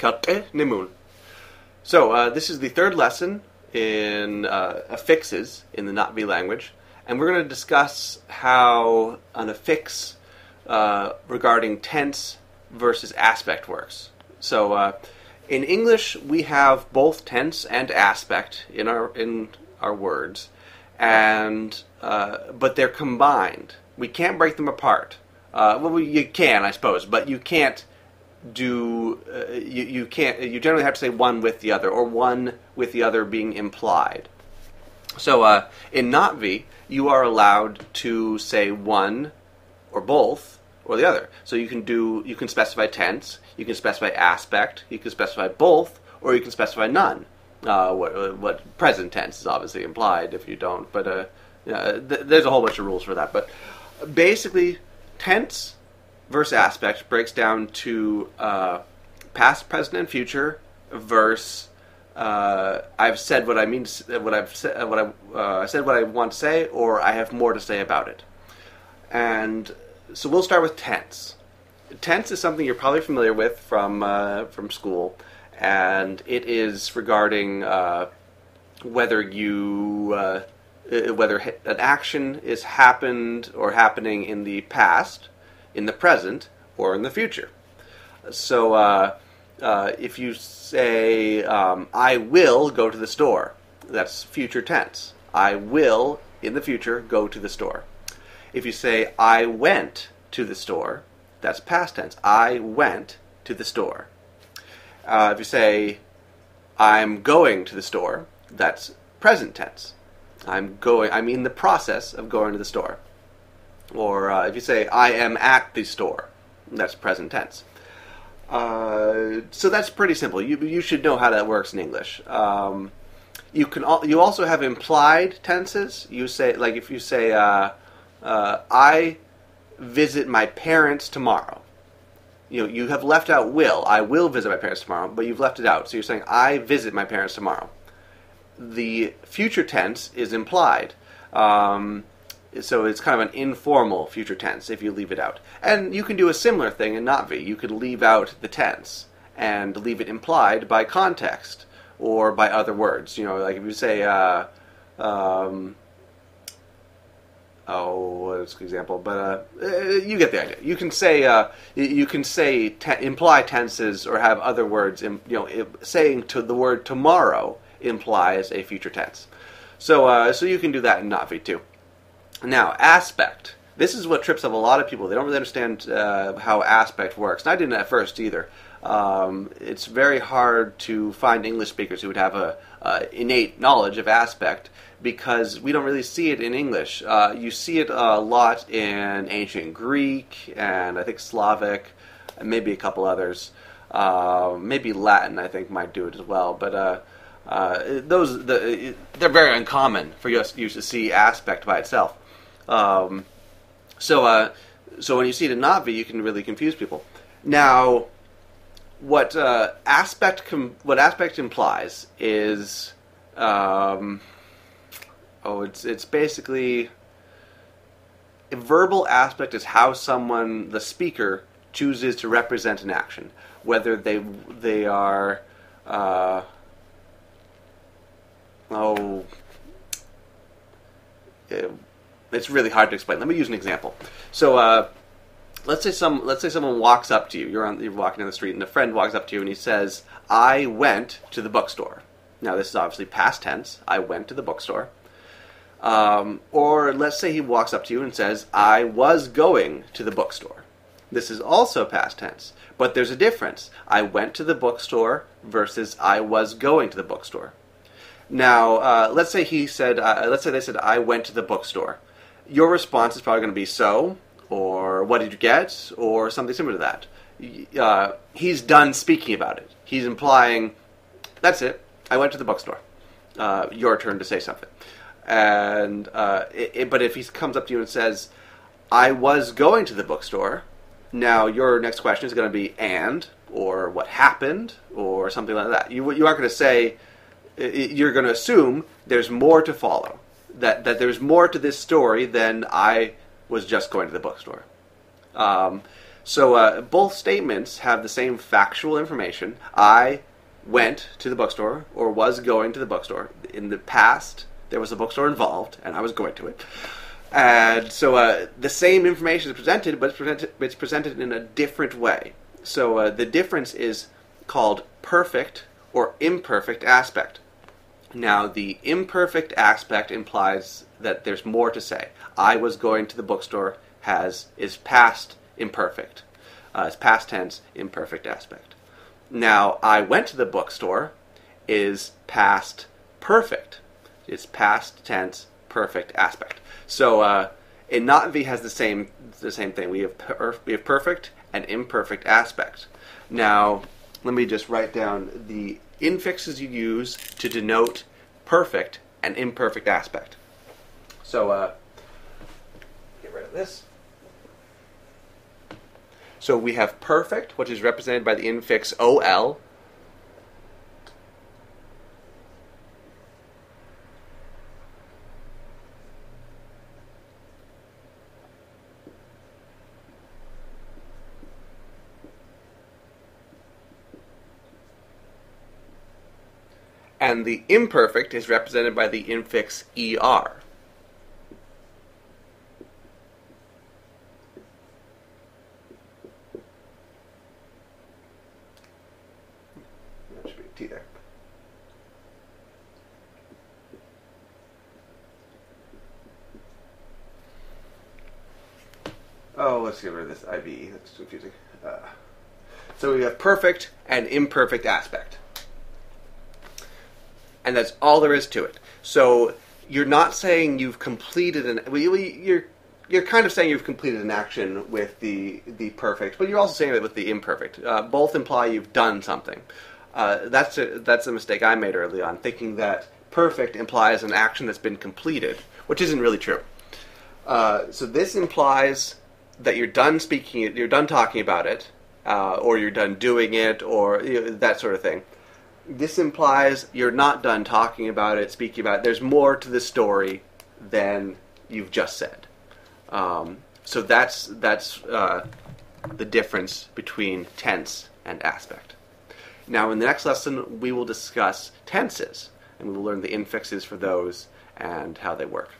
Kate Nimun. So this is the third lesson in affixes in the Na'vi language, and we're going to discuss how an affix regarding tense versus aspect works. So in English, we have both tense and aspect in our words, and but they're combined. We can't break them apart. You can, I suppose, but you can't do you can't. You generally have to say one with the other, or one with the other being implied. So in Na'vi, you are allowed to say one or both or the other. So you can specify tense, you can specify aspect, you can specify both, or you can specify none. What present tense is obviously implied if you don't, but there's a whole bunch of rules for that. But basically, tense versus aspect breaks down to past, present, and future versus I've said what I mean, I said what I want to say, or I have more to say about it. And so we'll start with tense. Tense is something you're probably familiar with from school, and it is regarding whether an action is happened or happening in the past, in the present, or in the future. So if you say, I will go to the store, that's future tense. I will, in the future, go to the store. If you say, I went to the store, that's past tense. I went to the store. If you say, I'm going to the store, that's present tense. I'm in the process of going to the store. Or if you say, I am at the store, that's present tense. So that's pretty simple. You should know how that works in English. You also have implied tenses. You say, like if you say, I visit my parents tomorrow. You have left out will. I will visit my parents tomorrow, but you've left it out. So you're saying, I visit my parents tomorrow. The future tense is implied. So it's kind of an informal future tense if you leave it out. And you can do a similar thing in Na'vi. You could leave out the tense and leave it implied by context or by other words. Like if you say, what's an example? But you get the idea. You can say imply tenses or have other words. Saying to the word tomorrow implies a future tense. So you can do that in Na'vi too. Now, aspect. This is what trips up a lot of people. They don't really understand how aspect works. And I didn't at first either. It's very hard to find English speakers who would have a innate knowledge of aspect because we don't really see it in English. You see it a lot in ancient Greek and I think Slavic and maybe a couple others. Maybe Latin I think might do it as well. But they're very uncommon for you to see aspect by itself. So when you see it in Na'vi, you can really confuse people. Now, what aspect implies is, it's basically a verbal aspect is how the speaker chooses to represent an action, whether they are. It's really hard to explain. Let me use an example. So, let's say someone walks up to you. You're walking down the street, and a friend walks up to you, and he says, "I went to the bookstore." Now, this is obviously past tense. I went to the bookstore. Or let's say he walks up to you and says, "I was going to the bookstore." This is also past tense, but there's a difference. I went to the bookstore versus I was going to the bookstore. Now, let's say they said, "I went to the bookstore." Your response is probably going to be "so," or "what did you get," or something similar to that. He's done speaking about it. He's implying, "That's it. I went to the bookstore. Your turn to say something." And but if he comes up to you and says, "I was going to the bookstore," now your next question is going to be "and," or "what happened," or something like that. You aren't going to say. You're going to assume there's more to follow. That there's more to this story than I was just going to the bookstore. So both statements have the same factual information. I went to the bookstore, or was going to the bookstore. In the past, there was a bookstore involved, and I was going to it. And so the same information is presented, but it's presented in a different way. So the difference is called perfect or imperfect aspect. Now, the imperfect aspect implies that there's more to say. I was going to the bookstore is past imperfect. It's past tense imperfect aspect. Now, I went to the bookstore is past perfect. It's past tense perfect aspect. So in lì'fya has the same thing. We have perfect and imperfect aspect. Now, let me just write down the infixes you use to denote perfect and imperfect aspect. So get rid of this. So we have perfect, which is represented by the infix ol. And the imperfect is represented by the infix er. That should be a T there. Oh, let's get rid of this IVE. That's confusing. So we have perfect and imperfect aspect. And that's all there is to it. So you're not saying you've completed you're kind of saying you've completed an action with the perfect, but you're also saying it with the imperfect. Both imply you've done something. That's a mistake I made early on, thinking that perfect implies an action that's been completed, which isn't really true. So this implies that you're done speaking it, you're done talking about it, or you're done doing it, or that sort of thing. This implies you're not done talking about it, speaking about it. There's more to the story than you've just said. So that's the difference between tense and aspect. Now, in the next lesson, we will discuss tenses, and we will learn the infixes for those and how they work.